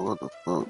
what the fuck?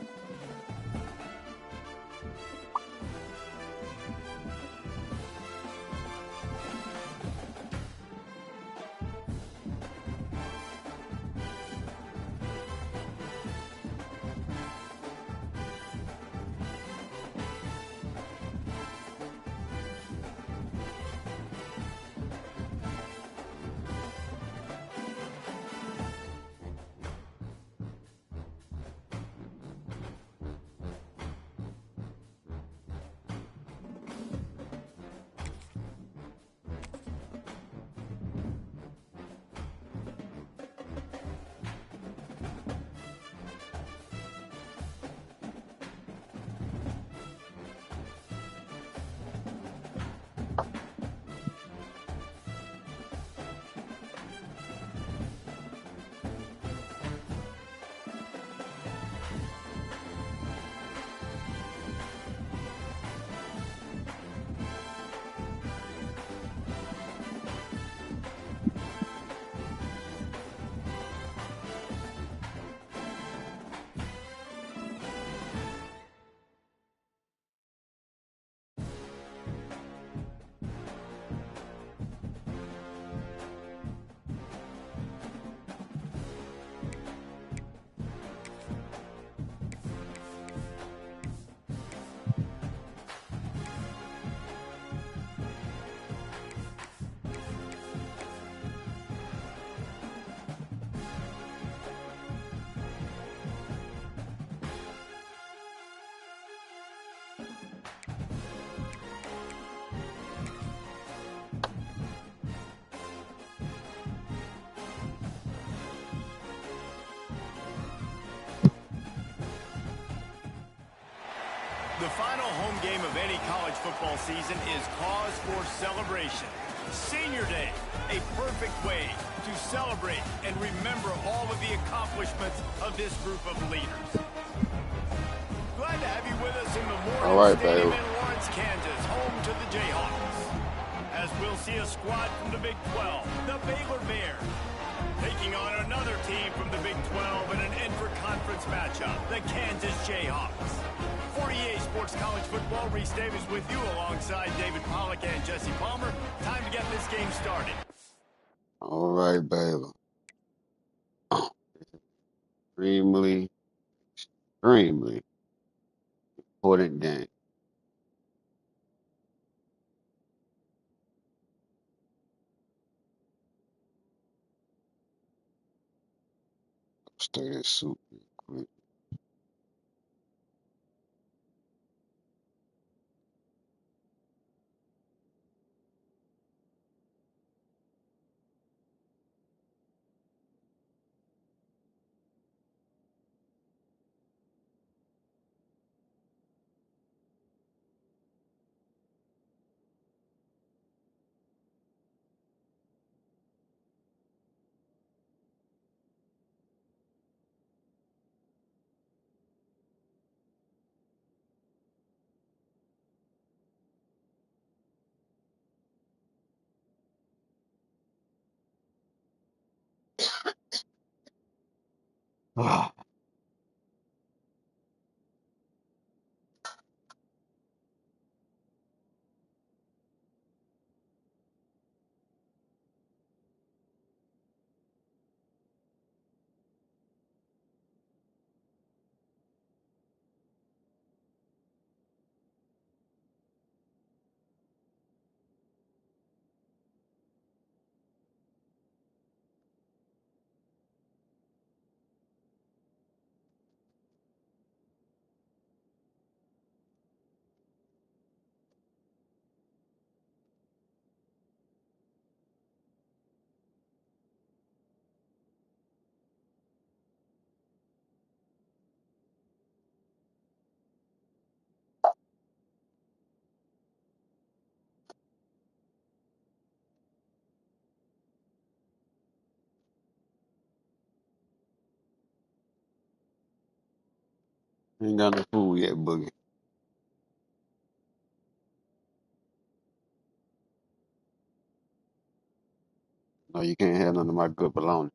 The final home game of any college football season is cause for celebration. Senior Day, a perfect way to celebrate and remember all of the accomplishments of this group of leaders. Glad to have you with us in All Memorial right, Stadium Baylor. in Lawrence, Kansas, home to the Jayhawks. As we'll see a squad from the Big 12, the Baylor Bears, taking on another team from the Big 12 in an intra-conference matchup, the Kansas Jayhawks. For EA Sports College Football, Reese Davis with you alongside David Pollack and Jesse Palmer. Time to get this game started. All right, Baylor. Extremely, extremely important game. Stir this soup real quick. Ain't got no food yet, Boogie. No, you can't have none of my good bologna.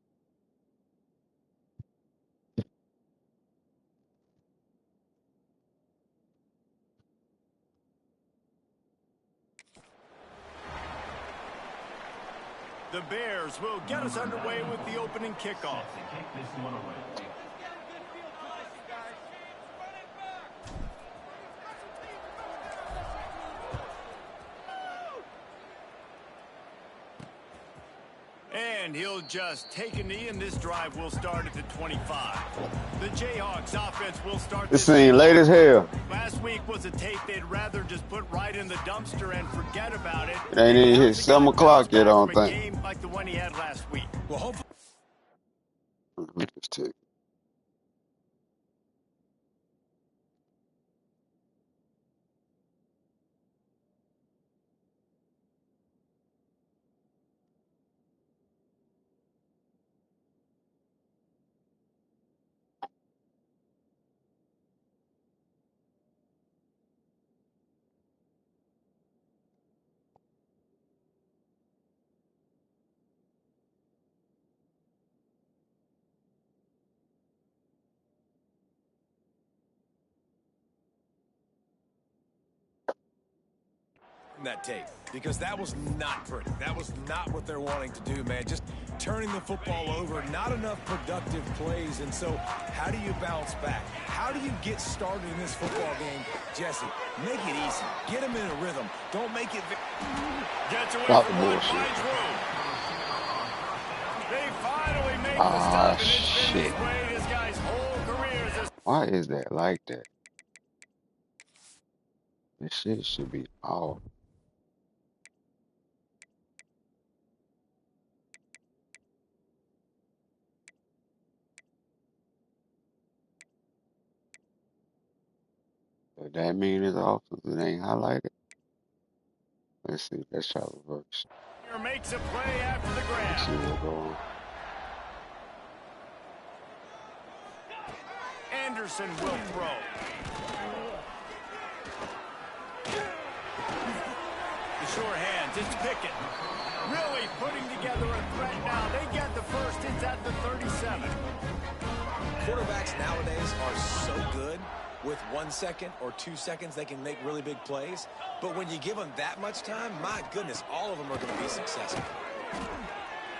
The Bears will get us underway with the opening kickoff. And he'll just take a knee, and this drive will start at the 25. The Jayhawks offense will start This thing late as hell. Last week was a tape they'd rather just put right in the dumpster and forget about it. It ain't even hit 7 o'clock yet, I don't think. Game like the one he had last week. Well, hopefully. Just take. That tape, because that was not pretty. That was not what they're wanting to do, man. Just turning the football over, not enough productive plays. And so how do you bounce back? How do you get started in this football game? Jesse, make it easy. Get them in a rhythm. Don't make it... Gets away from one, finds room. They finally make the stop, and it's been this way this guy's whole career. Why is that like that? This shit should be off. Does that mean it's off if it ain't highlighted? Let's see. Let's try reverse. Makes a play after the grab. Let's see what's going on. Anderson will throw. The sure hands, it's Pickett. Really putting together a threat now. They get the first, it's at the 37. Quarterbacks nowadays are so good. With 1 second or 2 seconds, they can make really big plays. But when you give them that much time, my goodness, all of them are going to be successful.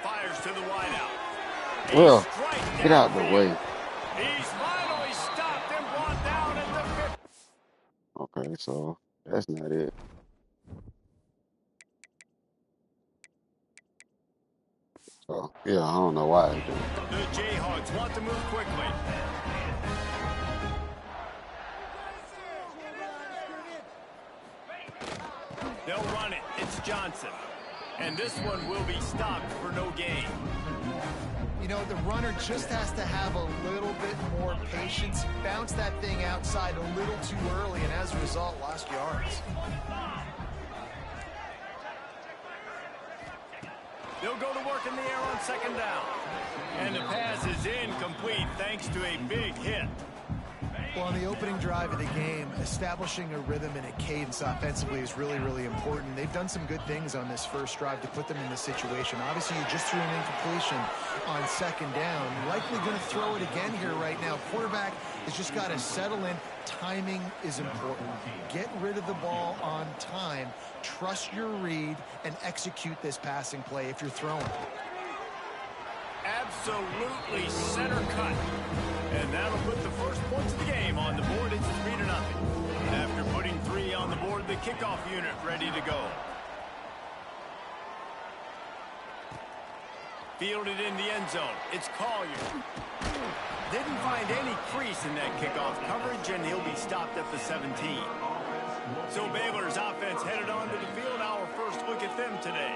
Fires to the wideout. Well, get out the way. He's finally stopped and brought down at the 50. Okay, so that's not it. So, yeah, I don't know why it's doing that. The Jayhawks want to move quickly. They'll run it. It's Johnson. And this one will be stopped for no gain. You know, the runner just has to have a little bit more patience, bounce that thing outside a little too early, and as a result, lost yards. They'll go to work in the air on second down. And the pass is incomplete thanks to a big hit. Well, on the opening drive of the game, establishing a rhythm and a cadence offensively is really, really important. They've done some good things on this first drive to put them in this situation. Obviously, you just threw an incompletion on second down. Likely going to throw it again here right now. Quarterback has just got to settle in. Timing is important. Get rid of the ball on time. Trust your read and execute this passing play if you're throwing. Absolutely center cut. And that'll put the first points of the game on the board. It's 3-0. After putting 3 on the board, the kickoff unit ready to go. Fielded in the end zone. It's Collier. Didn't find any crease in that kickoff coverage, and he'll be stopped at the 17. So Baylor's offense headed onto the field. Our first look at them today.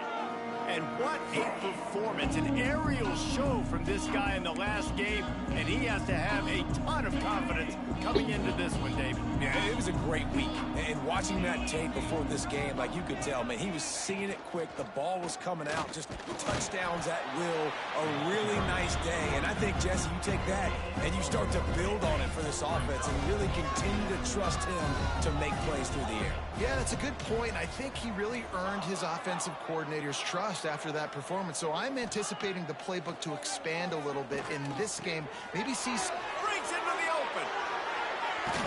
And what a performance, an aerial show from this guy in the last game, and he has to have a ton of confidence coming into this one, David. Yeah, it was a great week, and watching that tape before this game, like you could tell, man, he was seeing it quick, the ball was coming out, just touchdowns at will, a really nice day, and I think, Jesse, you take that, and you start to build on it for this offense, and really continue to trust him to make plays through the air. Yeah, that's a good point. I think he really earned his offensive coordinator's trust after that performance. So I'm anticipating the playbook to expand a little bit in this game. Maybe see... Breaks into the open.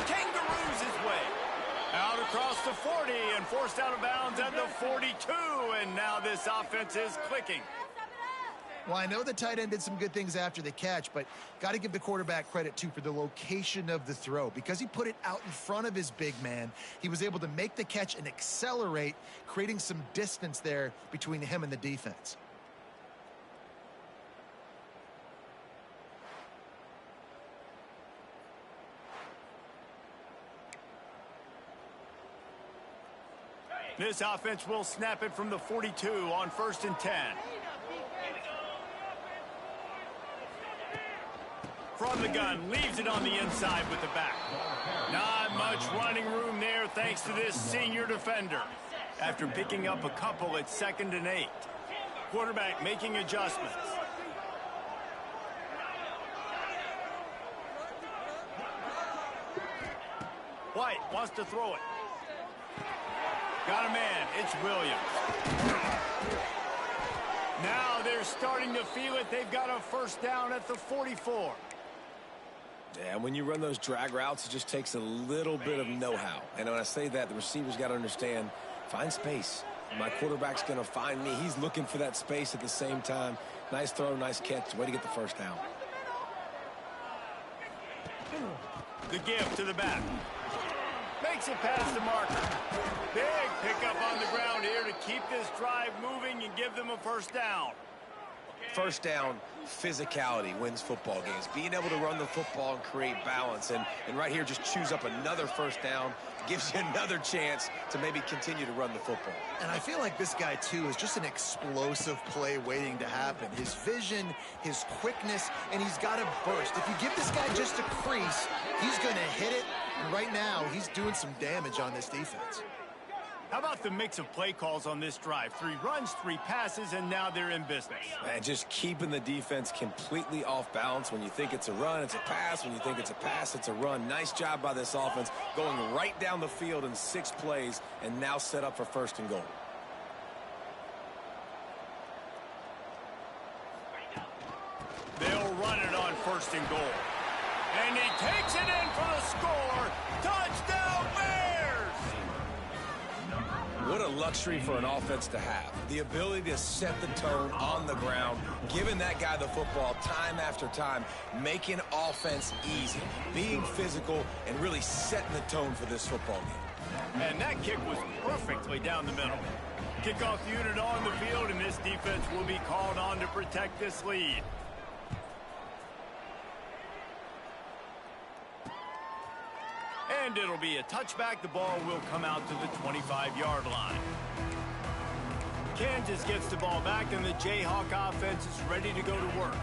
Kangaroos his way. Out across the 40 and forced out of bounds at the 42. And now this offense is clicking. Well, I know the tight end did some good things after the catch, but got to give the quarterback credit, too, for the location of the throw. Because he put it out in front of his big man, he was able to make the catch and accelerate, creating some distance there between him and the defense. This offense will snap it from the 42 on 1st and 10. From the gun, leaves it on the inside with the back. Not much running room there thanks to this senior defender. After picking up a couple at 2nd and 8. Quarterback making adjustments. White wants to throw it. Got a man. It's Williams. Now they're starting to feel it. They've got a 1st down at the 44. Yeah, when you run those drag routes, it just takes a little bit of know-how. And when I say that, the receivers got to understand, find space. My quarterback's going to find me. He's looking for that space at the same time. Nice throw, nice catch. Way to get the 1st down. The give to the back. Makes it past the marker. Big pickup on the ground here to keep this drive moving and give them a 1st down. 1st down, physicality wins football games. Being able to run the football and create balance. And right here, just choose up another 1st down. Gives you another chance to maybe continue to run the football. And I feel like this guy, too, is just an explosive play waiting to happen. His vision, his quickness, and he's got a burst. If you give this guy just a crease, he's going to hit it. And right now, he's doing some damage on this defense. How about the mix of play calls on this drive? 3 runs, 3 passes, and now they're in business. And just keeping the defense completely off balance. When you think it's a run, it's a pass. When you think it's a pass, it's a run. Nice job by this offense going right down the field in 6 plays and now set up for 1st and goal. They'll run it on 1st and goal. And he takes it in for the score. Touchdown, Bears! What a luxury for an offense to have. The ability to set the tone on the ground, giving that guy the football time after time, making offense easy, being physical, and really setting the tone for this football game. And that kick was perfectly down the middle. Kickoff unit on the field, and this defense will be called on to protect this lead. And it'll be a touchback. The ball will come out to the 25-yard line. Kansas gets the ball back, and the Jayhawk offense is ready to go to work.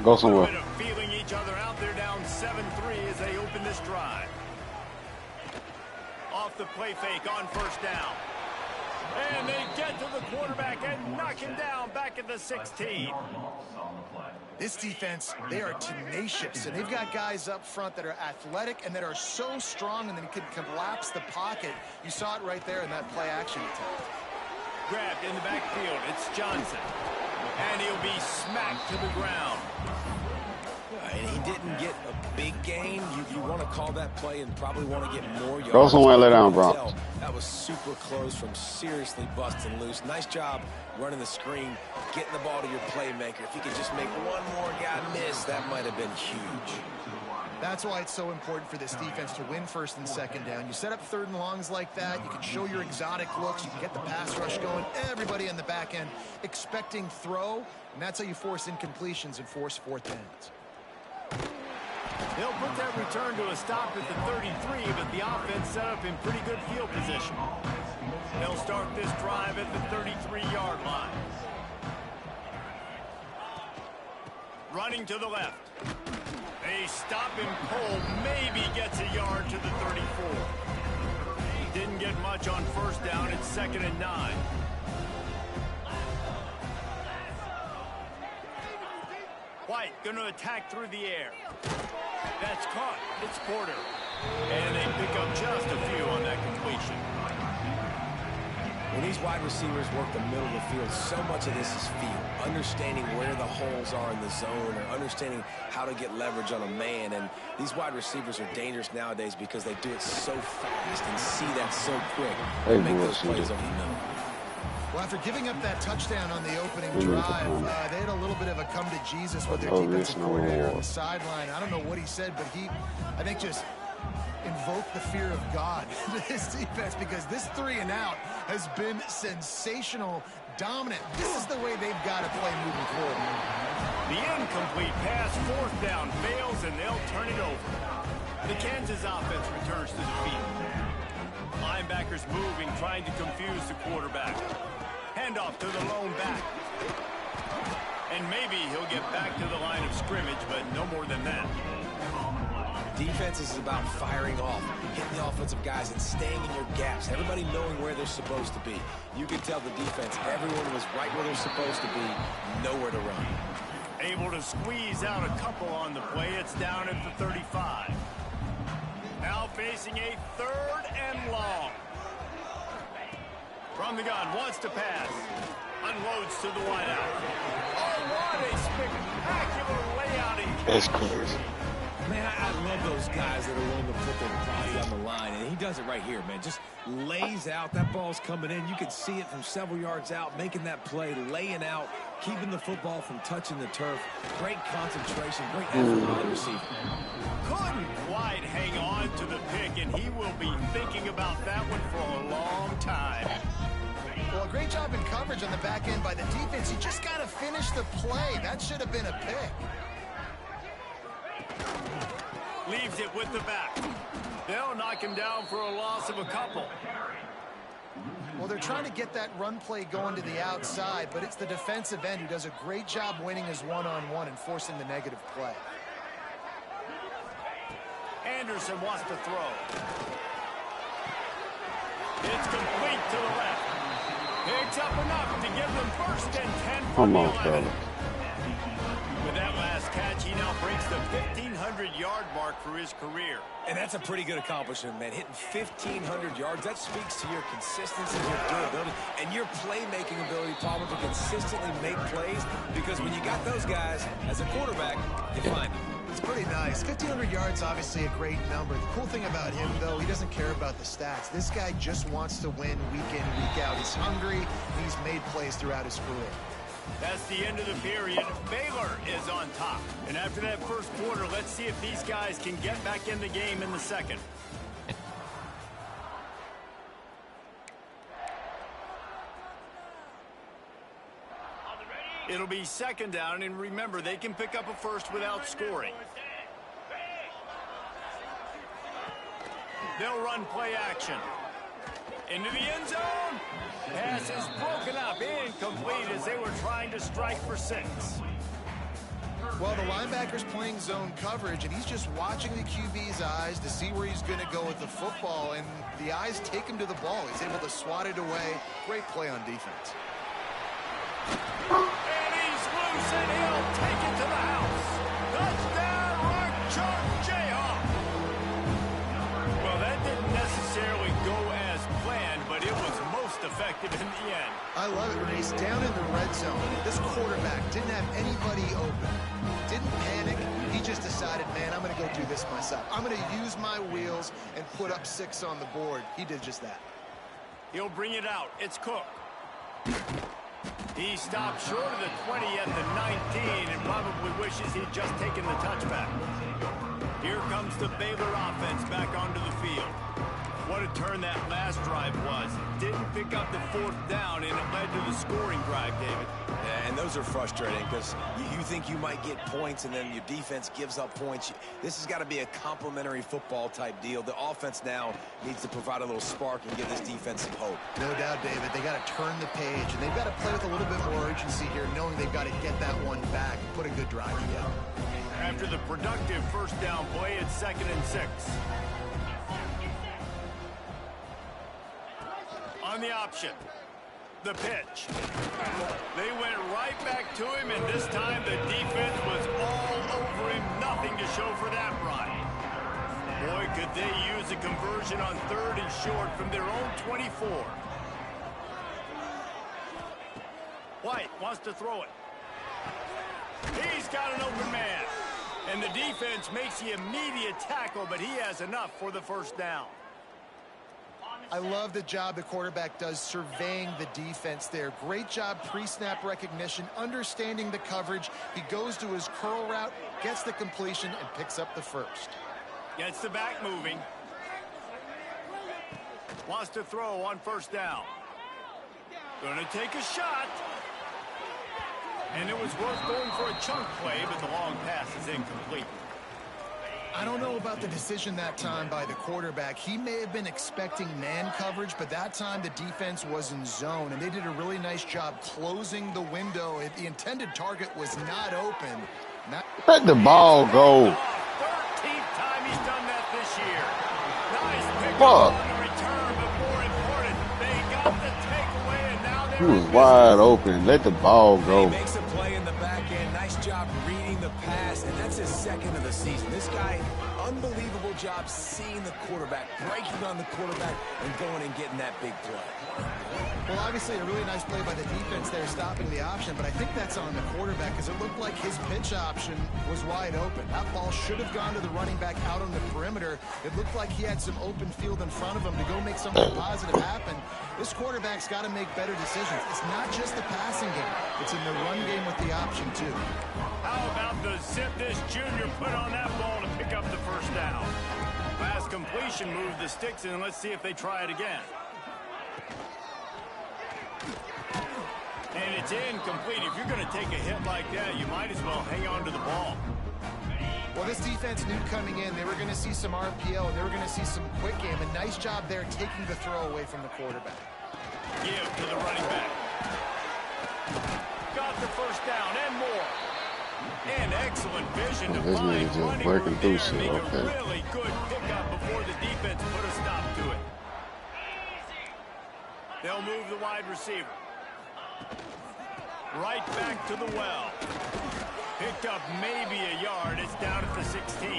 Go somewhere. Feeling each other out. They're down 7-3 as they open this drive. Off the play fake on 1st down. And they get to the quarterback and knock him down back at the 16. This defense, they are tenacious, and they've got guys up front that are athletic and that are so strong and then can collapse the pocket. You saw it right there in that play-action attack. Grabbed in the backfield. It's Johnson. And he'll be smacked to the ground. And he didn't get a big gain. You want to call that play and probably want to get more yards. Go somewhere, lay down, bro. That was super close from seriously busting loose. Nice job running the screen, getting the ball to your playmaker. If you could just make one more guy miss, that might have been huge. That's why it's so important for this defense to win 1st and 2nd down. You set up 3rd and longs like that. You can show your exotic looks. You can get the pass rush going. Everybody in the back end expecting throw, and that's how you force incompletions and force 4th downs. They'll put that return to a stop at the 33, but the offense set up in pretty good field position. They'll start this drive at the 33-yard line. Running to the left. A stop and pull, maybe gets a yard to the 34. Didn't get much on 1st down. It's 2nd and 9. White going to attack through the air. That's caught. It's Porter. And they pick up just a few on that completion. When these wide receivers work the middle of the field, so much of this is feel. Understanding where the holes are in the zone or understanding how to get leverage on a man. And these wide receivers are dangerous nowadays because they do it so fast and see that so quick. They make those plays over the middle. Well, after giving up that touchdown on the opening drive, they had a little bit of a come to Jesus with their defensive coordinator on the sideline. I don't know what he said, but he, I think, just invoked the fear of God to his defense, because this 3-and-out has been sensational, dominant. This is the way they've got to play moving forward. The incomplete pass, 4th down, fails, and they'll turn it over. The Kansas offense returns to the field. Linebackers moving, trying to confuse the quarterback. Handoff to the lone back. And maybe he'll get back to the line of scrimmage, but no more than that. Defense is about firing off, hitting the offensive guys, and staying in your gaps. Everybody knowing where they're supposed to be. You can tell the defense, everyone was right where they're supposed to be, nowhere to run. Able to squeeze out a couple on the play. It's down at the 35. Now facing a 3rd and long. From the gun, wants to pass. Unloads to the wideout. Oh, what a spectacular layout. That's crazy. Man, I love those guys that are willing to put their body on the line, and he does it right here, man. Just lays out. That ball's coming in. You can see it from several yards out, making that play, laying out, keeping the football from touching the turf. Great concentration, great effort by the receiver. Couldn't quite hang on to the pick, and he will be thinking about that one for a long time. Well, a great job in coverage on the back end by the defense. You just got to finish the play. That should have been a pick. Leaves it with the back. They'll knock him down for a loss of a couple. Well, they're trying to get that run play going to the outside, but it's the defensive end who does a great job winning his one-on-one and forcing the negative play. Anderson wants to throw. It's complete to the left. Picks up enough to give them 1st and 10 from the 11. With that last catch, he now breaks the 1,500-yard mark for his career. And that's a pretty good accomplishment, man. Hitting 1,500 yards, that speaks to your consistency, your durability, and your playmaking ability, Palmer, to consistently make plays, because when you got those guys, as a quarterback, you find them. It's pretty nice. 1,500 yards, obviously a great number. The cool thing about him, though, he doesn't care about the stats. This guy just wants to win week in, week out. He's hungry. He's made plays throughout his career. That's the end of the period. Baylor is on top. And after that first quarter, let's see if these guys can get back in the game in the second. It'll be 2nd down, and remember, they can pick up a first without scoring. They'll run play action. Into the end zone. Pass is broken up, incomplete as they were trying to strike for 6. Well, the linebacker's playing zone coverage, and he's just watching the QB's eyes to see where he's going to go with the football, and the eyes take him to the ball. He's able to swat it away. Great play on defense. And he's loose, and he'll take it to the house. Touchdown, Rock Chalk Jayhawk. Well, that didn't necessarily go as planned, but it was most effective in the end. I love it, Reese. Down in the red zone, this quarterback didn't have anybody open. Didn't panic. He just decided, man, I'm going to go do this myself. I'm going to use my wheels and put up 6 on the board. He did just that. He'll bring it out. It's Cook. He stopped short of the 20 at the 19 and probably wishes he'd just taken the touchback. Here comes the Baylor offense back onto the field. What a turn that last drive was. Didn't pick up the 4th down, and it led to the scoring drive, David. Yeah, and those are frustrating because you think you might get points, and then your defense gives up points. This has got to be a complementary football type deal. The offense now needs to provide a little spark and give this defense some hope. No doubt, David. They got to turn the page, and they've got to play with a little bit more urgency here, knowing they've got to get that one back and put a good drive together. After the productive 1st down play, it's 2nd and 6. On the option, the pitch. They went right back to him, and this time the defense was all over him. Nothing to show for that run. Boy, could they use a conversion on 3rd and short from their own 24. White wants to throw it. He's got an open man. And the defense makes the immediate tackle, but he has enough for the 1st down. I love the job the quarterback does surveying the defense there. Great job pre-snap recognition, understanding the coverage. He goes to his curl route, gets the completion, and picks up the first. Gets the back moving. Wants to throw on first down. Going to take a shot. And it was worth going for a chunk play, but the long pass is incomplete. I don't know about the decision that time by the quarterback. He may have been expecting man coverage, but that time the defense was in zone, and they did a really nice job closing the window. The intended target was not open. Let the ball go. 13th time he's done that this year. Nice pick Fuck. on the return, but more important, they got the takeaway, and now He they're was wide open. Let the ball go. He makes a play in the back end. Nice job reading the pass, and that's his second of the season. This guy, unbelievable job seeing the quarterback, breaking on the quarterback, and going and getting that big play. Well, obviously a really nice play by the defense there, stopping the option, but I think that's on the quarterback because it looked like his pitch option was wide open. That ball should have gone to the running back out on the perimeter. It looked like he had some open field in front of him to go make something positive happen. This quarterback's got to make better decisions. It's not just the passing game. It's in the run game with the option, too. How about the zip this junior put on that ball to pick up the first down? Last completion moved the sticks in. Let's see if they try it again. And it's incomplete. If you're going to take a hit like that, you might as well hang on to the ball. Well, this defense knew coming in they were going to see some RPO, and they were going to see some quick game. A nice job there taking the throw away from the quarterback. Give to the running back. Got the first down and more. And excellent vision to This find nigga just running working room through there and shit, make okay. a really good pickup before the defense put a stop to it. They'll move the wide receiver. Right back to the well. Picked up maybe a yard. It's down at the 16.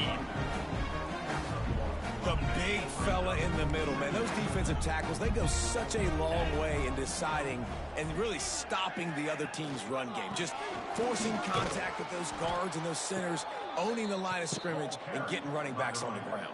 The big fella in the middle, man. Those defensive tackles, they go such a long way in deciding and really stopping the other team's run game. Just forcing contact with those guards and those centers, owning the line of scrimmage, and getting running backs on the ground.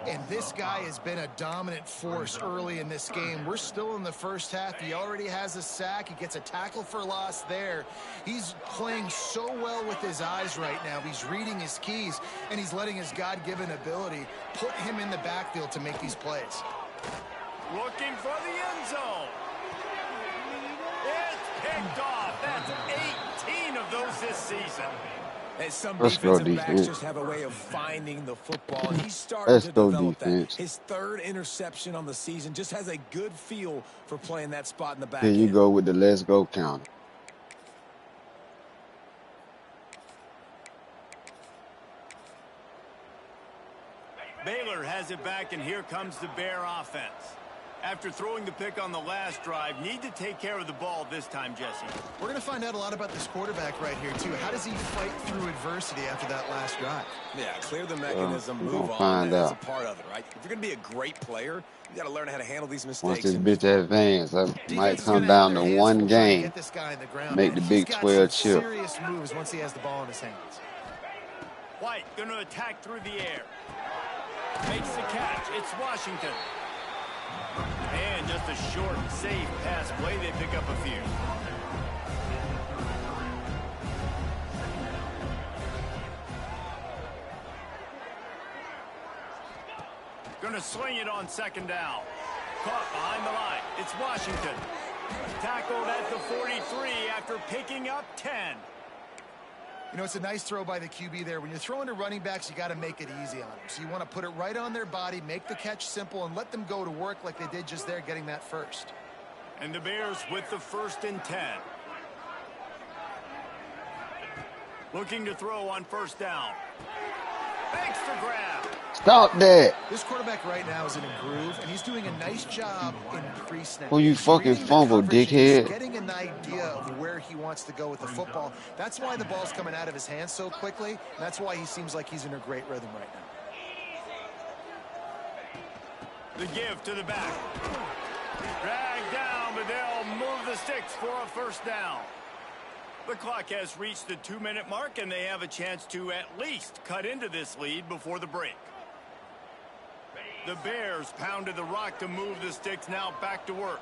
And this guy has been a dominant force early in this game. We're still in the first half. He already has a sack. He gets a tackle for loss there. He's playing so well with his eyes right now. He's reading his keys, and he's letting his God-given ability put him in the backfield to make these plays. Looking for the end zone. It's picked off. That's 18 of those this season. And some Let's go defensive backs defense. just have a way of finding the football, and he's starting to develop that. His third interception on the season, just has a good feel for playing that spot in the back Here you end. go with the let's go counter. Baylor has it back, and here comes the Bear offense. After throwing the pick on the last drive, need to take care of the ball this time, Jesse. We're going to find out a lot about this quarterback right here, too. How does he fight through adversity after that last drive? Yeah, clear the mechanism, we're move gonna on. find That's a out. part of it, right? If you're going to be a great player, you got to learn how to handle these Once mistakes. this bitch advance, that might Defense is come gonna have down their to hands one full trying to game. get this guy in the ground, Make man. the Big He's got 12 some chip. serious moves once he has the ball in his hands. White going to attack through the air. Makes the catch. It's Washington. And just a short, safe pass play. They pick up a few. Going to swing it on second down. Caught behind the line. It's Washington. Tackled at the 43 after picking up 10. You know, it's a nice throw by the QB there. When you're throwing to running backs, you got to make it easy on them. So you want to put it right on their body, make the catch simple, and let them go to work like they did just there, getting that first. And the Bears with the 1st and 10. Looking to throw on first down. Makes the grab. Stop that. This quarterback right now is in a groove, and he's doing a nice job in pre-snap. Who you He's fucking reading the fumble, coverage, and he's dickhead? getting an idea of where he wants to go with the football. That's why the ball's coming out of his hands so quickly, and that's why he seems like he's in a great rhythm right now. The give to the back. Dragged down, but they'll move the sticks for a first down. The clock has reached the 2-minute mark, and they have a chance to at least cut into this lead before the break. The Bears pounded the rock to move the sticks, now back to work.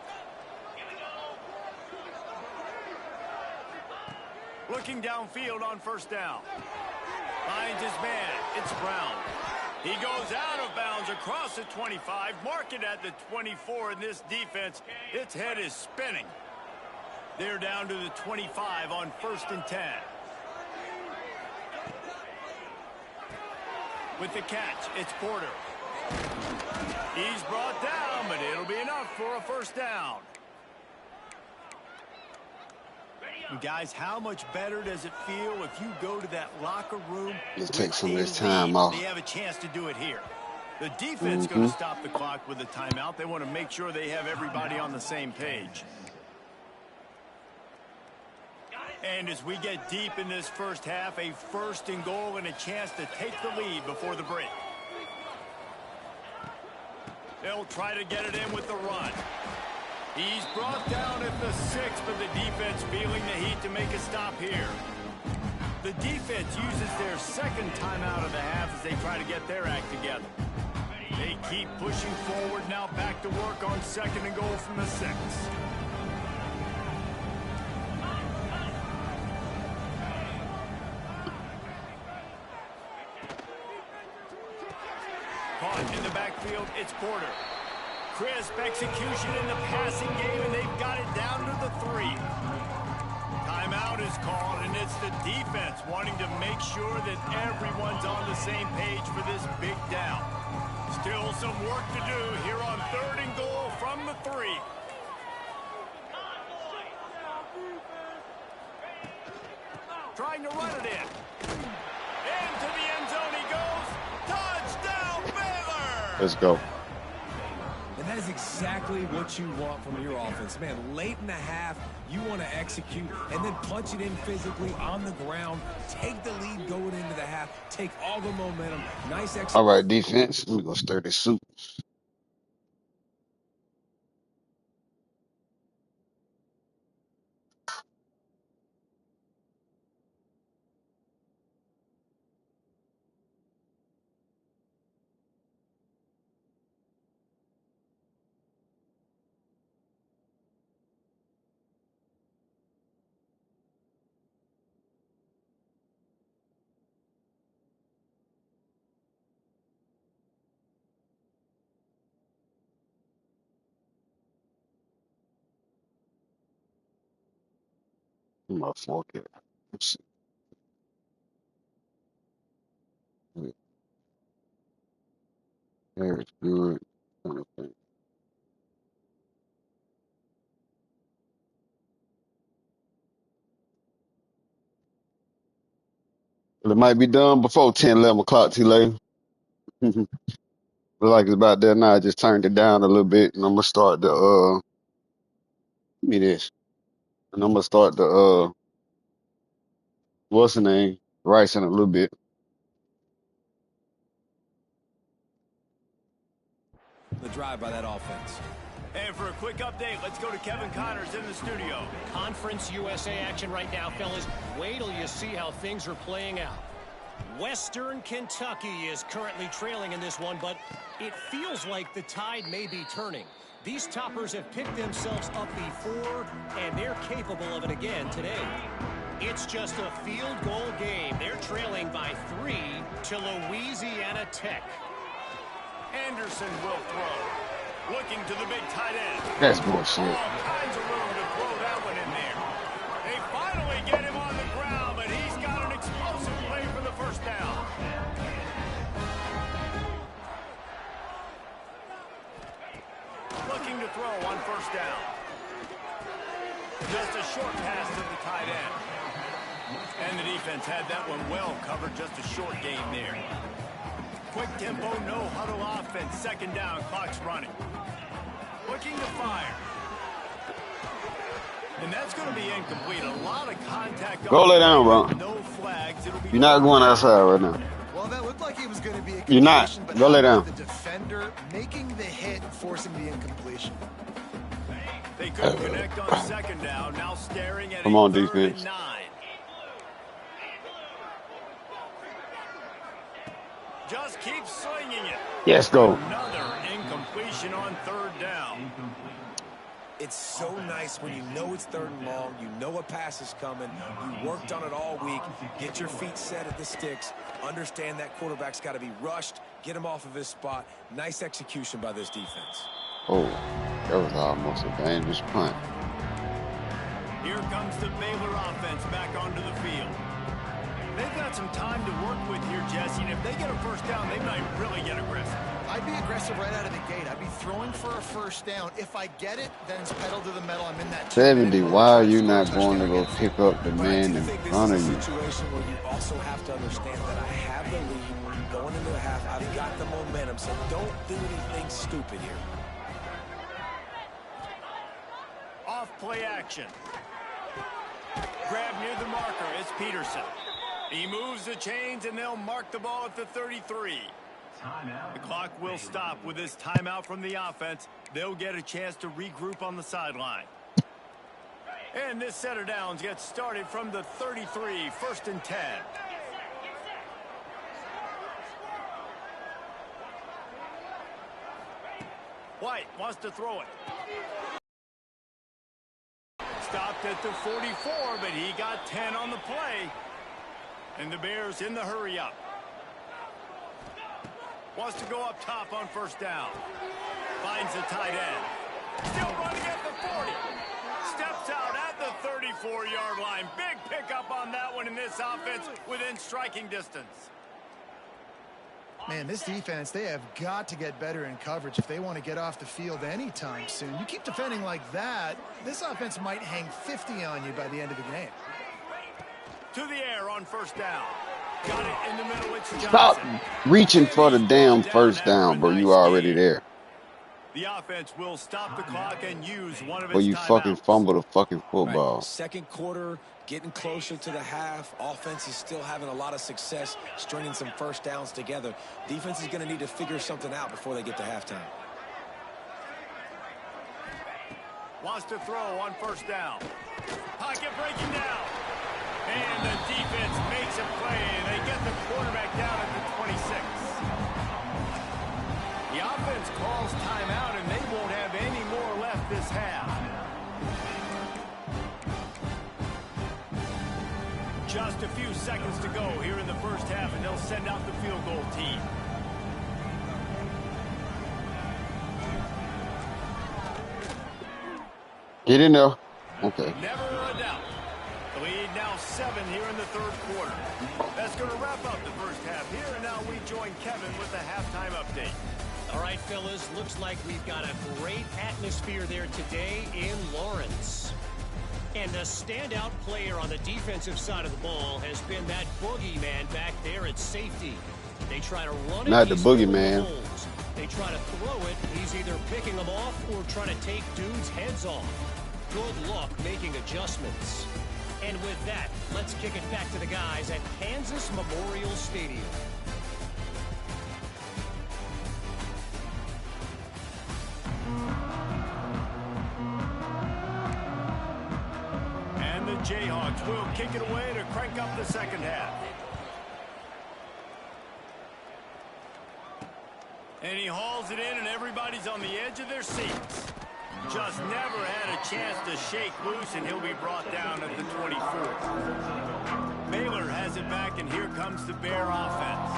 Looking downfield on first down. Finds his man. It's Brown. He goes out of bounds across the 25. Mark it at the 24 in this defense. Its head is spinning. They're down to the 25 on 1st and 10. With the catch, it's Porter. He's brought down, but it'll be enough for a first down. And guys, how much better does it feel if you go to that locker room? Let's take some of this time off. They have a chance to do it here. The defense going to stop the clock with a timeout. They want to make sure they have everybody on the same page. And as we get deep in this first half, a 1st and goal and a chance to take the lead before the break. They'll try to get it in with the run. He's brought down at the 6, but the defense feeling the heat to make a stop here. The defense uses their 2nd timeout of the half as they try to get their act together. They keep pushing forward, now back to work on 2nd and goal from the 6. Caught in the backfield, it's Porter. Crisp execution in the passing game, and they've got it down to the 3. Timeout is called, and it's the defense wanting to make sure that everyone's on the same page for this big down. Still some work to do here on 3rd and goal from the 3. Trying to run it in. Into the end zone he goes. Touchdown, Baylor! Let's go. And that is exactly what you want from your offense. Man, late in the half, you want to execute and then punch it in physically on the ground. Take the lead going into the half. Take all the momentum. Nice execution. All right, defense. We're going to stir this soup. I'm going to fork it. Let's see. There, it's good. Okay. Well, it might be done before 10, 11 o'clock, T-Lady. Look like it's about there now. I just turned it down a little bit, and I'm going to start the, give me this. And I'm going to start the, what's the name? Rice in a little bit. The drive by that offense. And for a quick update, let's go to Kevin Connors in the studio. Conference USA action right now, fellas. Wait till you see how things are playing out. Western Kentucky is currently trailing in this one, but it feels like the tide may be turning. These toppers have picked themselves up before, and they're capable of it again today. It's just a field goal game. They're trailing by 3 to Louisiana Tech. Anderson will throw. Looking to the big tight end. That's bullshit. All kinds of room to throw that one in there. They finally get him on the ground, but he's got an explosive play for the first down. Looking to throw on first down. Just a short pass to the tight end. And the defense had that one well covered. Just a short game there. Quick tempo, no huddle offense. 2nd down, clock's running. Looking to fire. And that's going to be incomplete. A lot of contact. Go lay down, bro. No flags. It'll be You're not going outside right now. Well, that looked like he was going to be a You're not. completion, but Go lay down. the defender making the hit, forcing the incompletion. They couldn't connect on 2nd down. Now staring at Come on, 3rd defense. and 9. Just keeps slinging it. Yes, go. Another incompletion on third down. It's so nice when you know it's third and long, you know a pass is coming, you worked on it all week, get your feet set at the sticks, understand that quarterback's got to be rushed, get him off of his spot. Nice execution by this defense. Oh, that was almost a dangerous punt. Here comes the Baylor offense back onto the field. They've got some time to work with here, Jesse, and if they get a first down, they might really get aggressive. I'd be aggressive right out of the gate. I'd be throwing for a first down. If I get it, then it's pedal to the metal. I'm in that 70. Why are you not going to go pick up the man in front of you? This is a situation where you also have to understand that I have the lead going into the half. I've got the momentum, so don't do anything stupid here. Off play action. Grab near the marker. It's Peterson. He moves the chains, and they'll mark the ball at the 33. The clock will stop with this timeout from the offense. They'll get a chance to regroup on the sideline. And this set of downs gets started from the 33, 1st and 10. White wants to throw it. Stopped at the 44, but he got 10 on the play. And the Bears in the hurry up. Wants to go up top on first down. Finds the tight end. Still running at the 40. Steps out at the 34-yard line. Big pickup on that one in this offense within striking distance. Man, this defense, they have got to get better in coverage if they want to get off the field anytime soon. You keep defending like that, this offense might hang 50 on you by the end of the game. To the air on first down. Got it in the middle. It's Johnson. Stop reaching for the damn first down, bro. You already there. The offense will stop the clock and use one of its Or you timeouts. fucking fumble the fucking football. Right. Second quarter, getting closer to the half. Offense is still having a lot of success stringing some first downs together. Defense is going to need to figure something out before they get to halftime. Wants to throw on first down. Pocket breaking down. And the defense makes a play. They get the quarterback down at the 26. The offense calls timeout, and they won't have any more left this half. Just a few seconds to go here in the first half, and they'll send out the field goal team. Get in there. Okay. Never a doubt. The lead now 7 here in the third quarter. That's going to wrap up the first half here, and now we join Kevin with the halftime update. All right, fellas, looks like we've got a great atmosphere there today in Lawrence. And the standout player on the defensive side of the ball has been that boogeyman back there at safety. They try to run it. Not the boogeyman. They try to throw it. He's either picking them off or trying to take dudes' heads off. Good luck making adjustments. And with that, let's kick it back to the guys at Kansas Memorial Stadium. And the Jayhawks will kick it away to crank up the second half. And he hauls it in, and everybody's on the edge of their seats. Just never had a chance to shake loose, and he'll be brought down at the 24. Baylor has it back, and here comes the Bear offense.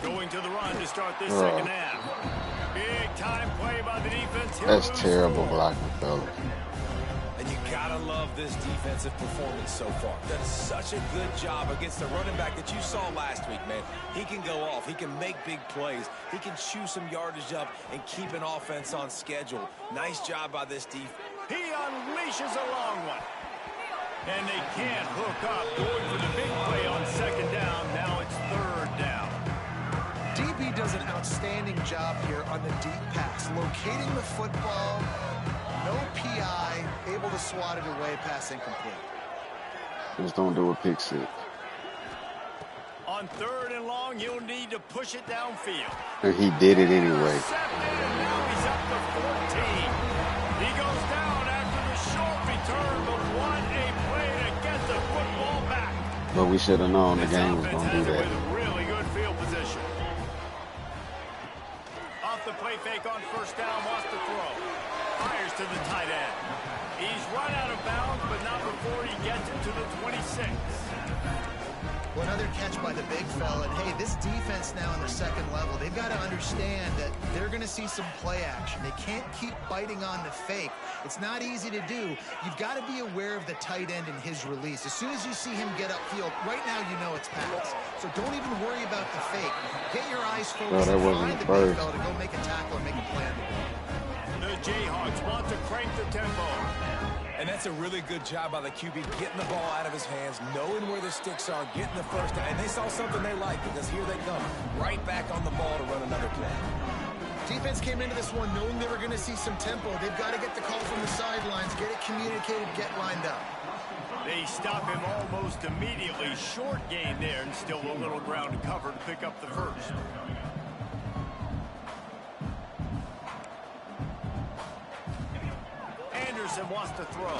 Going to the run to start this second half. Big time play by the defense. That's terrible blocking, fellas. And you gotta love this defensive performance so far. Done such a good job against the running back that you saw last week, man. He can go off. He can make big plays. He can chew some yardage up and keep an offense on schedule. Nice job by this defense. He unleashes a long one. And they can't hook up. Going for the big play on second down. Now it's third down. DB does an outstanding job here on the deep pass. Locating the football. No PI, able to swat it away, pass incomplete. Just don't do a pick six. On third and long, you'll need to push it downfield. And he did it anyway. Now he's up to 14. He goes down after the short return, but what a play to get the football back. But we should have known the This game was offense going to do has it that. with really good field position. Off the play fake on first down, wants to throw. Fires to the tight end. He's run out of bounds, but not before he gets it to the 26. Well, another catch by the big fella. And, hey, this defense now in the second level, they've got to understand that they're going to see some play action. They can't keep biting on the fake. It's not easy to do. You've got to be aware of the tight end and his release. As soon as you see him get upfield, right now you know it's pass. So don't even worry about the fake. Get your eyes focused that and wasn't find the first. big fella to go make a tackle and make a play on the ball. The Jayhawks want to crank the tempo. And that's a really good job by the QB, getting the ball out of his hands, knowing where the sticks are, getting the first down. And they saw something they liked because here they come, right back on the ball to run another play. Defense came into this one knowing they were going to see some tempo. They've got to get the call from the sidelines, get it communicated, get lined up. They stop him almost immediately. Short gain there, and still a little ground to cover to pick up the first. Anderson wants to throw.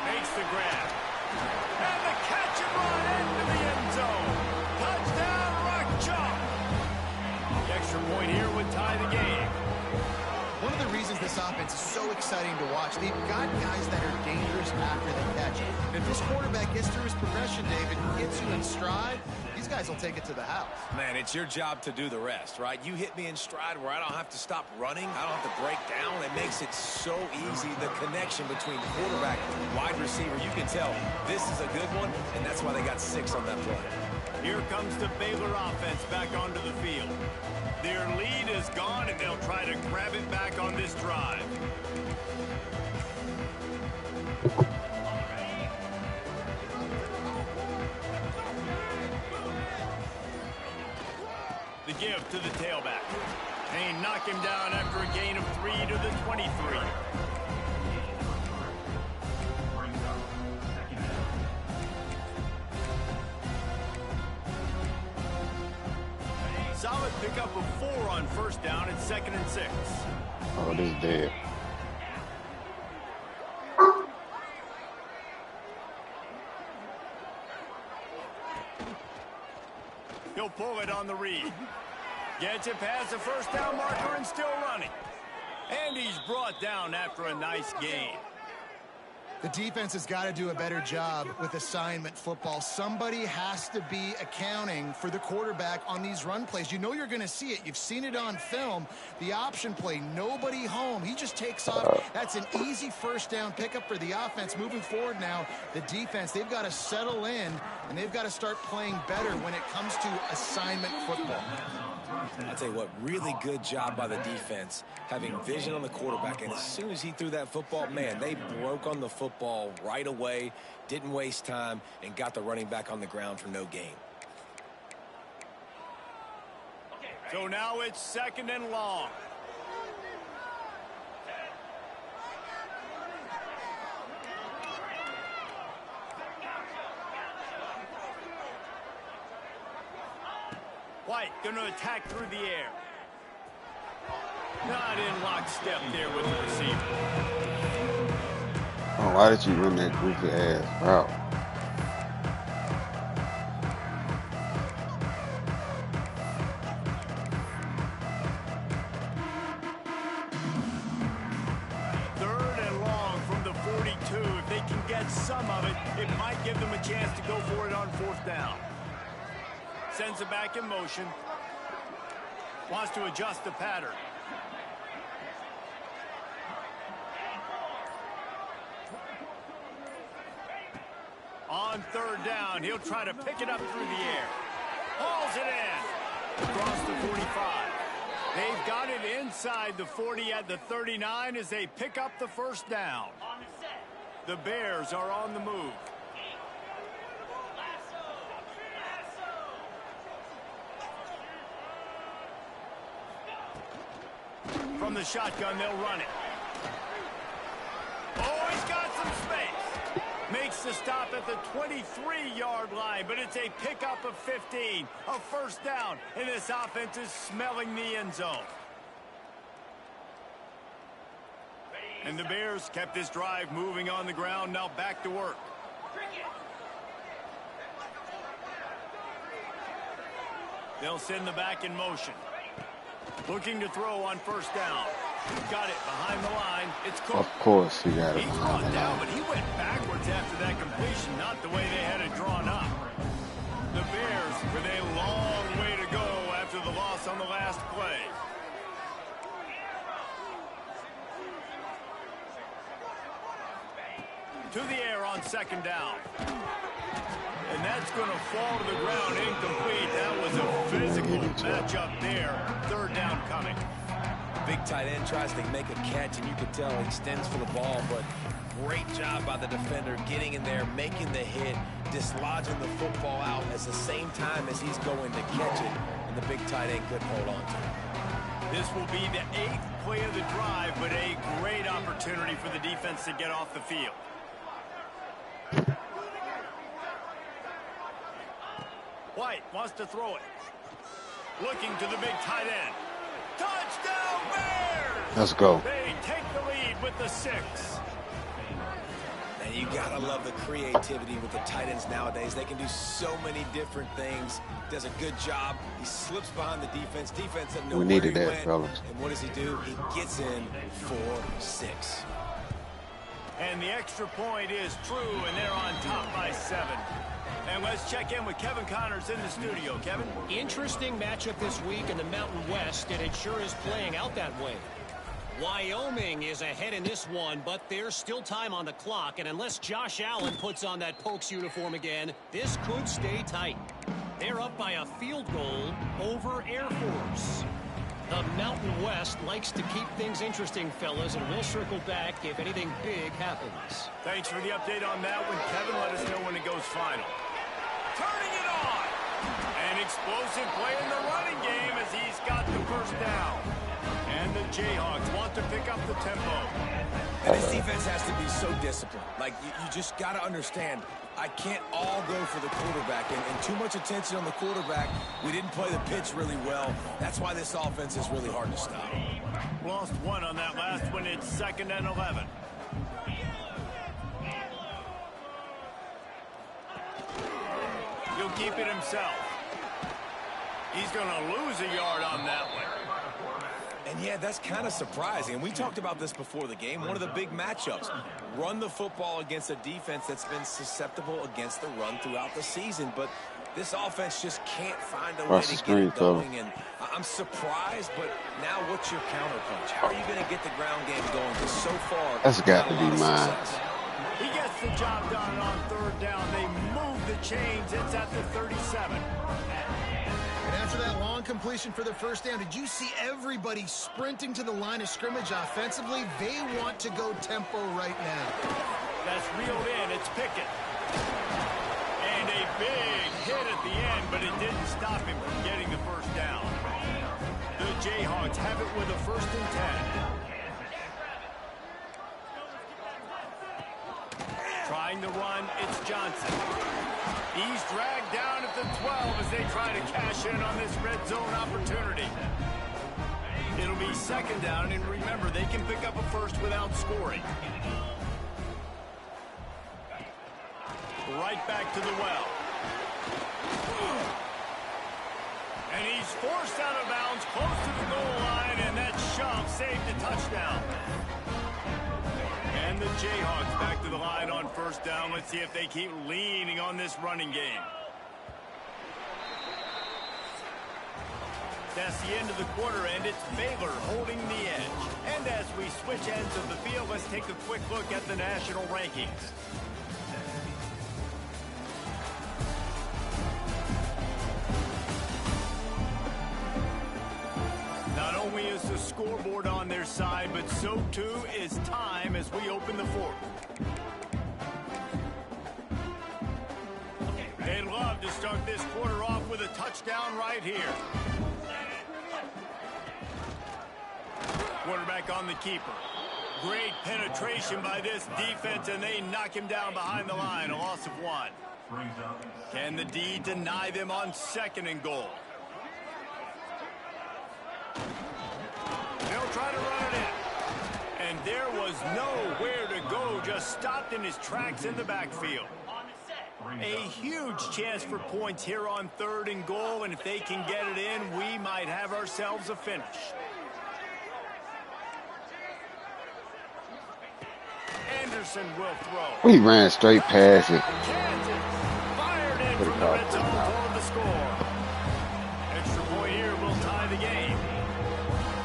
Makes the grab. And the catch and run into the end zone. Touchdown, Rock Chalk. The extra point here would tie the game. One of the reasons this offense is so exciting to watch, they've got guys that are dangerous after they catch it. And if this quarterback gets through his progression, David, and gets you in stride, these guys will take it to the house. Man, it's your job to do the rest, right? You hit me in stride where I don't have to stop running. I don't have to break down. It makes it so easy, the connection between quarterback and wide receiver. You can tell this is a good one, and that's why they got 6 on that play. Here comes the Baylor offense back onto the field. Their lead is gone, and they'll try to grab it back on this drive. The give to the tailback. And he knocked him down after a gain of 3 to the 23. Solid pickup of 4 on first down at 2nd and 6. Oh, this is dead. He'll pull it on the read. Gets it past the first down marker and still running. And he's brought down after a nice gain. The defense has got to do a better job with assignment football. Somebody has to be accounting for the quarterback on these run plays. You know you're going to see it. You've seen it on film. The option play, nobody home. He just takes off. That's an easy first down pickup for the offense. Moving forward now, the defense, they've got to settle in, and they've got to start playing better when it comes to assignment football. I'll tell you what, really good job by the defense, having vision on the quarterback. And as soon as he threw that football, man, they broke on the football right away, didn't waste time, and got the running back on the ground for no gain. So now it's 2nd and long. White going to attack through the air. Not in lockstep there with the receiver. Oh, why did you run that goofy ass route? Third and long from the 42. If they can get some of it, it might give them a chance to go for it on 4th down. Sends it back in motion. Wants to adjust the pattern. On 3rd down, he'll try to pick it up through the air. Hauls it in. Across the 45. They've got it inside the 40 at the 39 as they pick up the first down. The Bears are on the move. From the shotgun, they'll run it. Oh, he's got some space. Makes the stop at the 23-yard line, but it's a pickup of 15. A first down, and this offense is smelling the end zone. And the Bears kept this drive moving on the ground. Now back to work. They'll send the back in motion. Looking to throw on first down. Got it behind the line. It's Cook. Of course he got it He's behind brought the down, line. but he went backwards after that completion, not the way they had it drawn up. The Bears with a long way to go after the loss on the last play. To the air on second down. And that's going to fall to the ground incomplete. That was a physical matchup there. Third down coming. Big tight end tries to make a catch, and you can tell he extends for the ball, but great job by the defender getting in there, making the hit, dislodging the football out at the same time as he's going to catch it, and the big tight end couldn't hold on to it. This will be the 8th play of the drive, but a great opportunity for the defense to get off the field. White wants to throw it. Looking to the big tight end. Touchdown Bears! Let's go. They take the lead with the 6. And you gotta love the creativity with the tight ends nowadays. They can do so many different things. Does a good job. He slips behind the defense. Defense doesn't know We where needed he that, went. fellas. And what does he do? He gets in for 6. And the extra point is true, and they're on top by 7. And let's check in with Kevin Connors in the studio. Kevin? Interesting matchup this week in the Mountain West, and it sure is playing out that way. Wyoming is ahead in this one, but there's still time on the clock, and unless Josh Allen puts on that Pokes uniform again, this could stay tight. They're up by a field goal over Air Force. The Mountain West likes to keep things interesting, fellas, and we'll circle back if anything big happens. Thanks for the update on that one, Kevin. Let us know when it goes final. Turning it on! An explosive play in the running game as he's got the first down. And the Jayhawks want to pick up the tempo. And this defense has to be so disciplined. Like, you just got to understand, I can't all go for the quarterback. And too much attention on the quarterback. We didn't play the pitch really well. That's why this offense is really hard to stop. Lost one on that last one. It's 2nd and 11. He'll keep it himself. He's going to lose a yard on that one. And yeah, that's kind of surprising. And we talked about this before the game. One of the big matchups. Run the football against a defense that's been susceptible against the run throughout the season. But this offense just can't find a way to get it going. And I'm surprised, but now what's your counterpunch? How are you going to get the ground game going? Because so far, That's got to be mine. He gets the job done on 3rd down. They move the chains. It's at the 37. And after that long completion for the first down, did you see everybody sprinting to the line of scrimmage offensively? They want to go tempo right now. That's reeled in. It's Pickett. And a big hit at the end, but it didn't stop him from getting the first down. The Jayhawks have it with a 1st and 10. Trying to run, it's Johnson. He's dragged down at the 12 as they try to cash in on this red zone opportunity. It'll be 2nd down, and remember, they can pick up a first without scoring. Right back to the well. And he's forced out of bounds close to the goal line, and that shove saved a touchdown. And the Jayhawks back to the line on 1st down. Let's see if they keep leaning on this running game. That's the end of the quarter, and it's Baylor holding the edge. And as we switch ends of the field, let's take a quick look at the national rankings. Not only is the scoreboard on their side, but so too is time as we open the 4th. They'd love to start this quarter off with a touchdown right here. Quarterback on the keeper. Great penetration by this defense, and they knock him down behind the line. A loss of 1. Can the D deny them on 2nd and goal? They'll try to run it in. And there was nowhere to go, just stopped in his tracks in the backfield. A huge chance for points here on 3rd and goal, and if they can get it in, we might have ourselves a finish. Anderson will throw. He ran straight past it. Fired in from the red zone toward the score. Extra point here will tie the game.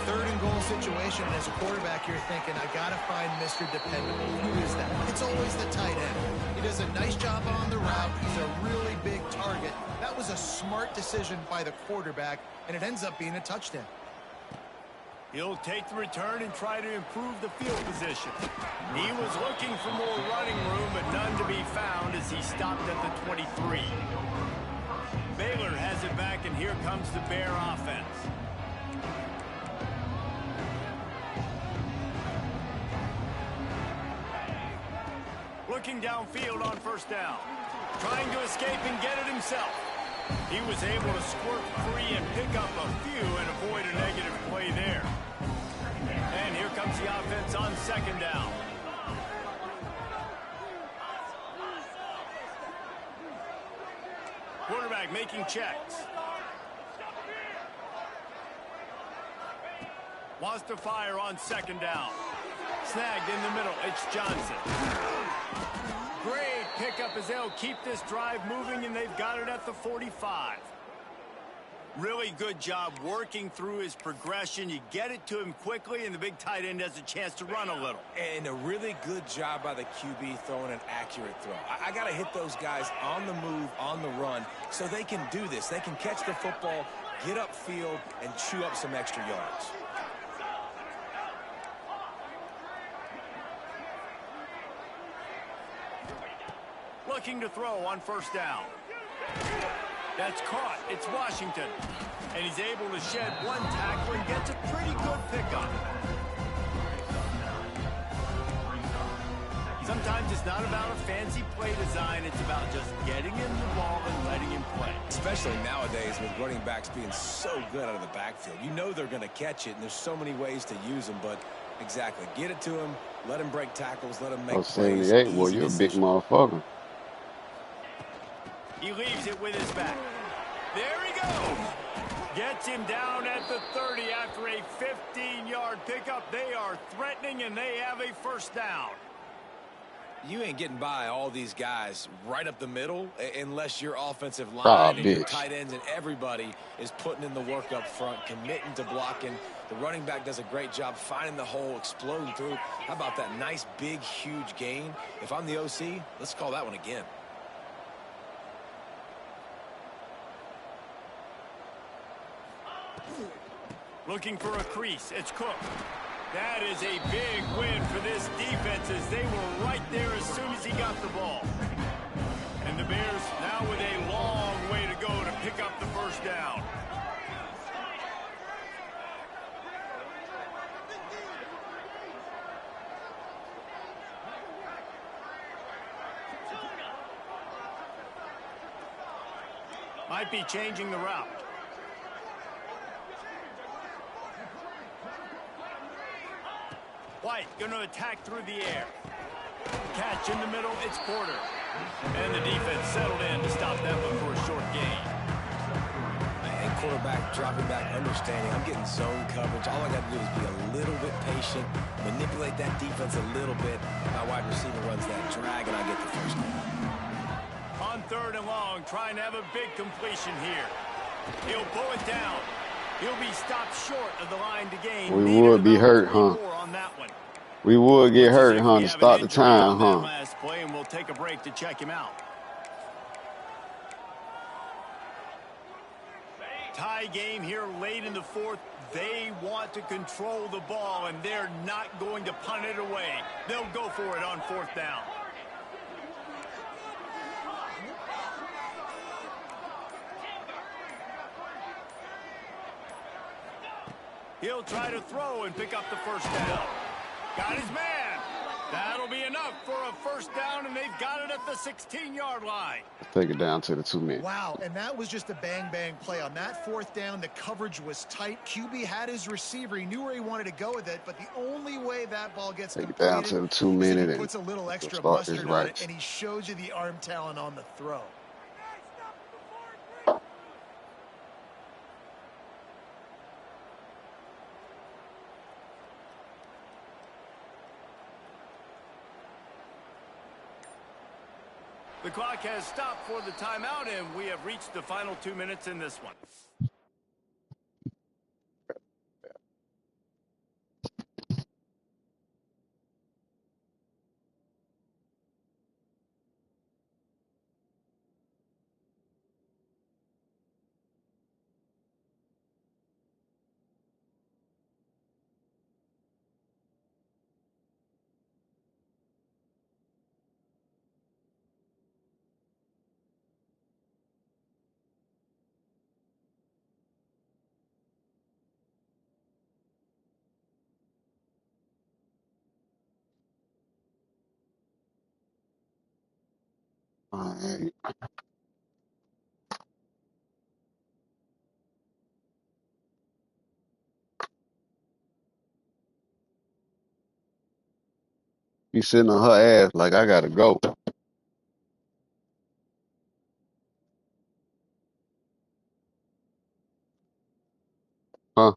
3rd and goal situation, and as a quarterback, you're thinking, I got to find Mr. Dependable. Who is that? It's always the tight end. He does a nice job on the route. He's a really big target. That was a smart decision by the quarterback, and it ends up being a touchdown. He'll take the return and try to improve the field position. He was looking for more running room, but none to be found as he stopped at the 23. Baylor has it back, and here comes the Bear offense. Looking downfield on 1st down. Trying to escape and get it himself. He was able to squirt free and pick up a few and avoid a negative play there. And here comes the offense on 2nd down. Quarterback making checks. Wants to fire on 2nd down. Snagged in the middle. It's Johnson. Great pickup as they'll keep this drive moving, and they've got it at the 45. Really good job working through his progression. You get it to him quickly, and the big tight end has a chance to run a little. And a really good job by the QB throwing an accurate throw. I got to hit those guys on the move, on the run, so they can do this. They can catch the football, get upfield, and chew up some extra yards. Looking to throw on 1st down. That's caught. It's Washington. And he's able to shed one tackle and gets a pretty good pickup. Sometimes it's not about a fancy play design. It's about just getting him the ball and letting him play. Especially nowadays with running backs being so good out of the backfield. You know they're going to catch it, and there's so many ways to use them. But exactly, get it to him, let him break tackles, let him make plays. 78, boy, you're a big motherfucker. He leaves it with his back. There he goes. Gets him down at the 30 after a 15-yard pickup. They are threatening, and they have a 1st down. You ain't getting by all these guys right up the middle unless your offensive line and your tight ends and everybody is putting in the work up front, committing to blocking. The running back does a great job finding the hole, exploding through. How about that nice, big, huge gain? If I'm the OC, let's call that one again. Looking for a crease. It's Cook. That is a big win for this defense as they were right there as soon as he got the ball. And the Bears now with a long way to go to pick up the 1st down. Might be changing the route. White going to attack through the air. Catch in the middle, it's Porter. And the defense settled in to stop that one for a short gain. And quarterback dropping back, understanding I'm getting zone coverage. All I got to do is be a little bit patient, manipulate that defense a little bit. My wide receiver runs that drag, and I get the 1st down. On 3rd and long, trying to have a big completion here. He'll pull it down. He'll be stopped short of the line to gain. We would be hurt, huh? We would get hurt, huh, to start the time, huh? Last play, and we'll take a break to check him out. Tie game here late in the 4th. They want to control the ball, and they're not going to punt it away. They'll go for it on 4th down. He'll try to throw and pick up the 1st down. Got his man. That'll be enough for a first down, and they've got it at the 16-yard line. Take it down to the 2 minutes. Wow, and that was just a bang-bang play. On that fourth down, the coverage was tight. QB had his receiver. He knew where he wanted to go with it, but the only way that ball gets Take it down completed to the 2 is if he minute and puts a little we'll extra start this mustard on it, right. and he shows you the arm talent on the throw. The clock has stopped for the timeout, and we have reached the final 2 minutes in this one. All right. She's sitting on her ass like I gotta go. Huh?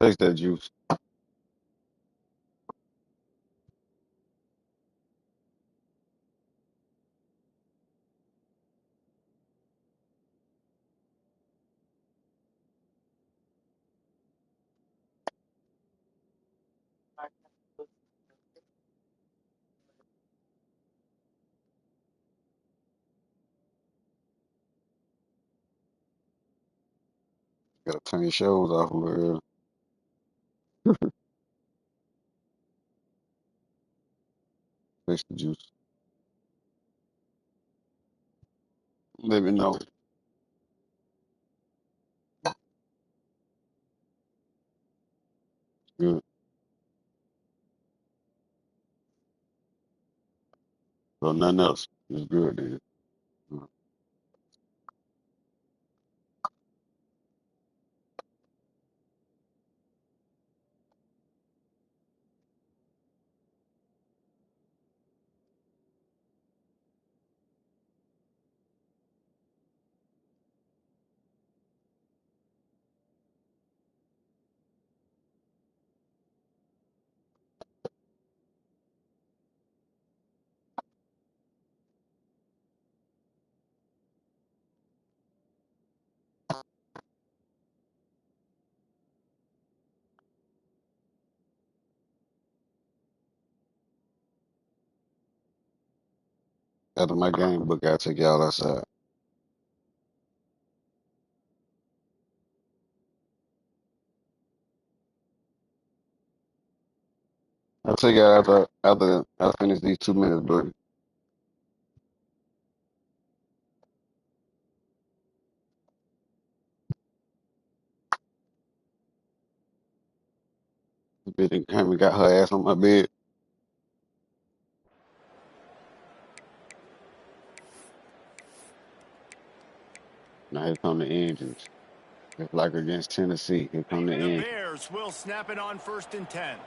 Taste that juice. Gotta turn your shows off a little early. Taste the juice. Let me know. Good. So nothing else. It's good then. After my game book, I'll take y'all outside. I'll take y'all after I finish these 2 minutes, bro. Then came and got her ass on my bed. Now here come the engines. Just like against Tennessee, here come the The engines. Bears will snap it on 1st and 10.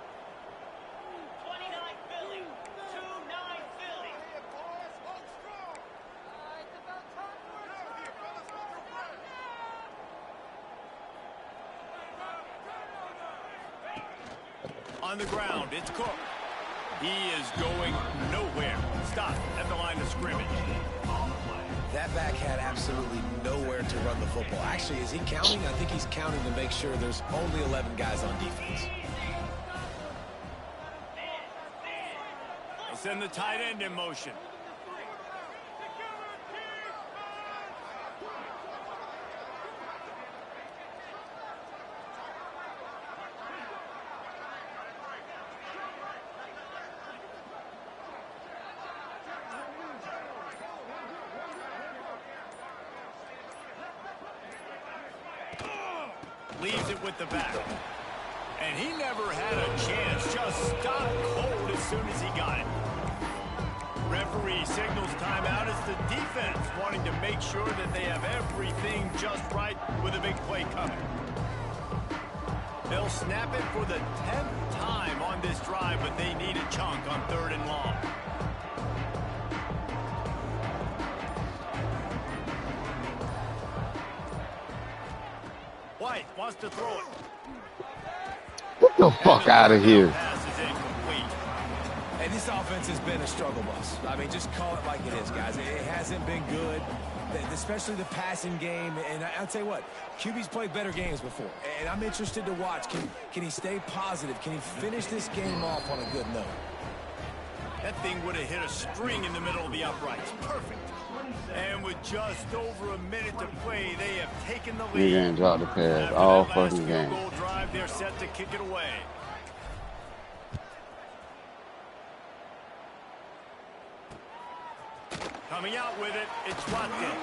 29 Philly. 2-9 Philly. On the ground, it's Cook. He is going nowhere. Stop at the line of scrimmage. That back had absolutely nowhere to run the football. Actually, is he counting? I think he's counting to make sure there's only 11 guys on defense. They'll send the tight end in motion. Leaves it with the back. And he never had a chance. Just stopped cold as soon as he got it. Referee signals timeout. It's the defense wanting to make sure that they have everything just right with a big play coming. They'll snap it for the 10th time on this drive, but they need a chunk on 3rd and long. White wants to throw it. Get the fuck out of here. Pass is incomplete. And this offense has been a struggle bus. I mean, just call it like it is, guys. It hasn't been good, especially the passing game. And I'll tell you what, QB's played better games before. And I'm interested to watch. Can he stay positive? Can he finish this game off on a good note? That thing would have hit a string in the middle of the uprights. Perfect. And with just over a minute to play, they have taken the lead. You ain't dropped the pass After all that last fucking field game. goal drive, they're set to kick it away. Coming out with it, it's Watkins.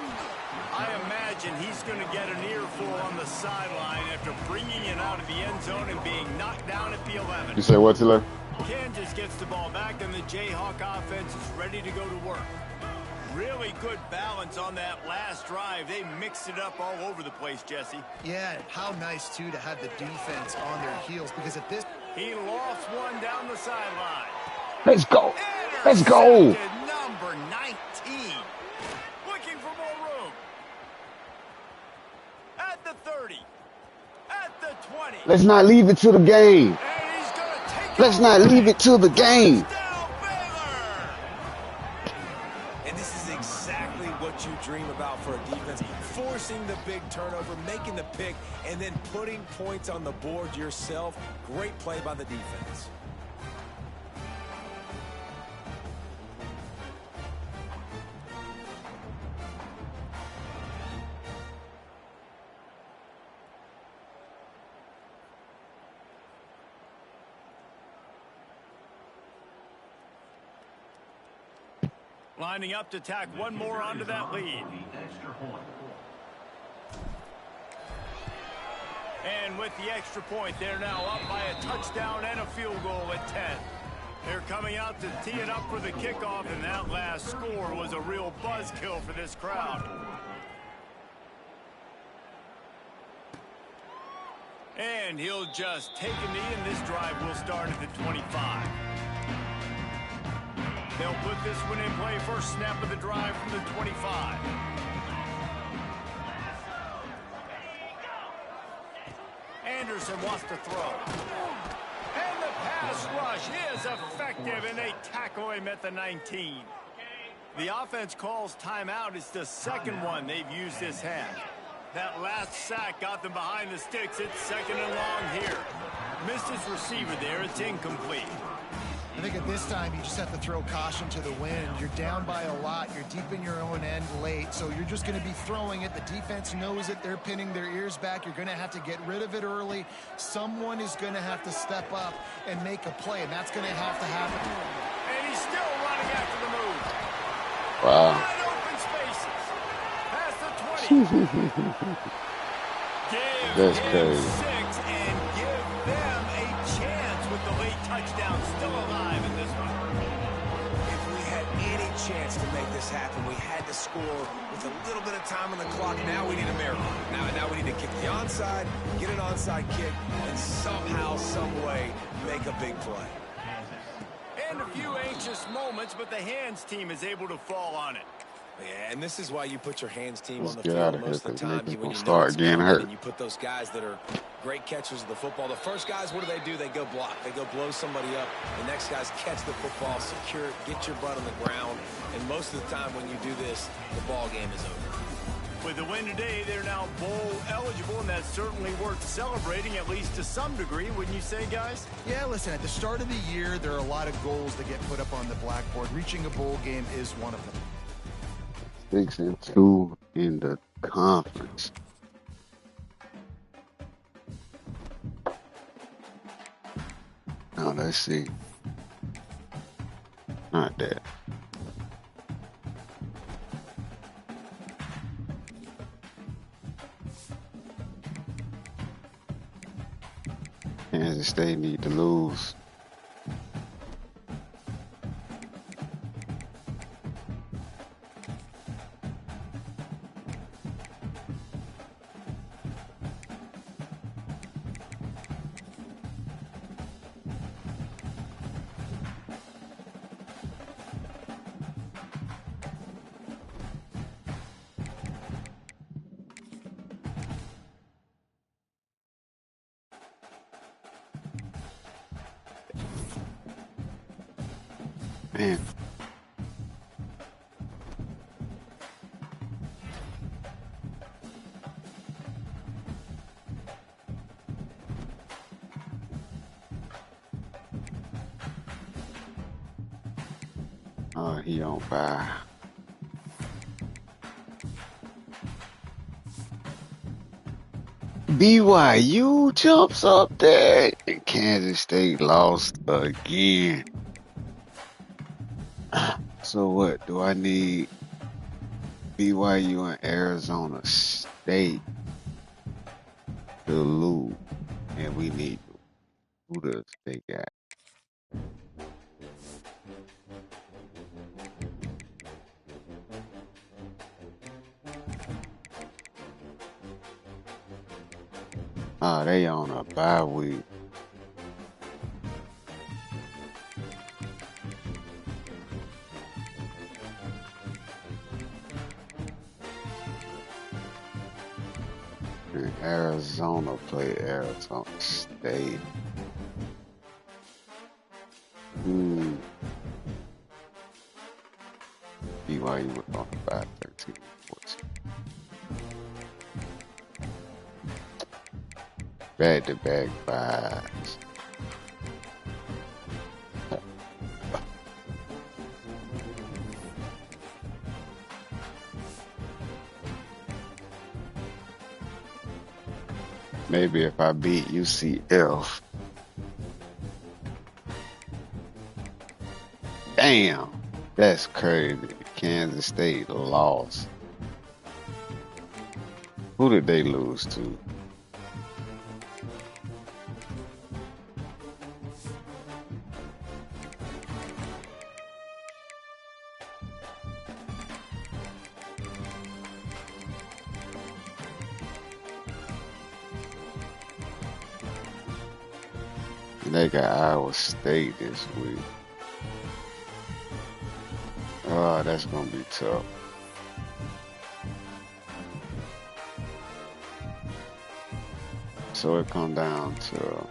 I imagine he's going to get an earful on the sideline after bringing it out of the end zone and being knocked down at the 11. You say what, Taylor? Kansas gets the ball back, and the Jayhawk offense is ready to go to work. Really good balance on that last drive. They mixed it up all over the place, Jesse. Yeah, how nice, too, to have the defense on their heels, because at this... He lost one down the sideline. Let's go. Let's go. Intercepted number 19. Looking for more room. At the 30. At the 20. Let's not leave it to the game. And he's going to take it Let's not away. leave it to the game. Touchdown, Baylor. And this is exactly what you dream about for a defense. Forcing the big turnover, making the pick, and then putting points on the board yourself. Great play by the defense. Lining up to tack one more onto that lead. And with the extra point, they're now up by a touchdown and a field goal at 10. They're coming out to tee it up for the kickoff, and that last score was a real buzzkill for this crowd. And he'll just take a knee, and this drive will start at the 25. They'll put this one in play. First snap of the drive from the 25. Anderson wants to throw. And the pass rush is effective, and they tackle him at the 19. The offense calls timeout. It's the second one they've used this half. That last sack got them behind the sticks. It's 2nd and long here. Missed his receiver there. It's incomplete. I think at this time, you just have to throw caution to the wind. You're down by a lot. You're deep in your own end late, so you're just going to be throwing it. The defense knows it. They're pinning their ears back. You're going to have to get rid of it early. Someone is going to have to step up and make a play, and that's going to have to happen. And he's still running after the move. Wow. Wide open spaces. Past the 20. Give That's him crazy. 6 and give them a chance with late touchdown still alive in this one. If we had any chance to make this happen, we had to score with a little bit of time on the clock. Now we need a miracle. Now we need to kick the onside, get an onside kick, and somehow, some way, make a big play. And a few anxious moments, but the hands team is able to fall on it. Yeah, and this is why you put your hands team Let's on the get out field of here most of the because time. niggas When gonna you know start it's getting coming, hurt. and you put those guys that are great catchers of the football. The first guys, what do? They go block. They go blow somebody up. The next guys catch the football, secure it, get your butt on the ground. And most of the time when you do this, the ball game is over. With the win today, they're now bowl eligible, and that's certainly worth celebrating, at least to some degree, wouldn't you say, guys? Yeah, listen, at the start of the year, there are a lot of goals that get put up on the blackboard. Reaching a bowl game is one of them. 6-2 in the conference. Now let's see. Not that. Kansas State need to lose. Man. Oh, he on fire. BYU jumps up there and Kansas State lost again. So what? Do I need BYU and Arizona State to lose? And we need who does they got? Oh, they on a bye week. And Arizona play Arizona State. BYU was on the bye 13-14. Back-to-back buys. Maybe if I beat UCF. Damn, that's crazy. Kansas State lost. Who did they lose to? They got Iowa State this week. Oh, that's gonna be tough. So it come down to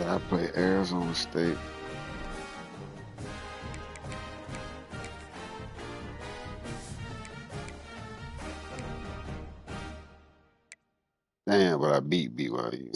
I play Arizona State. Damn, but I beat BYU.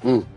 Mm.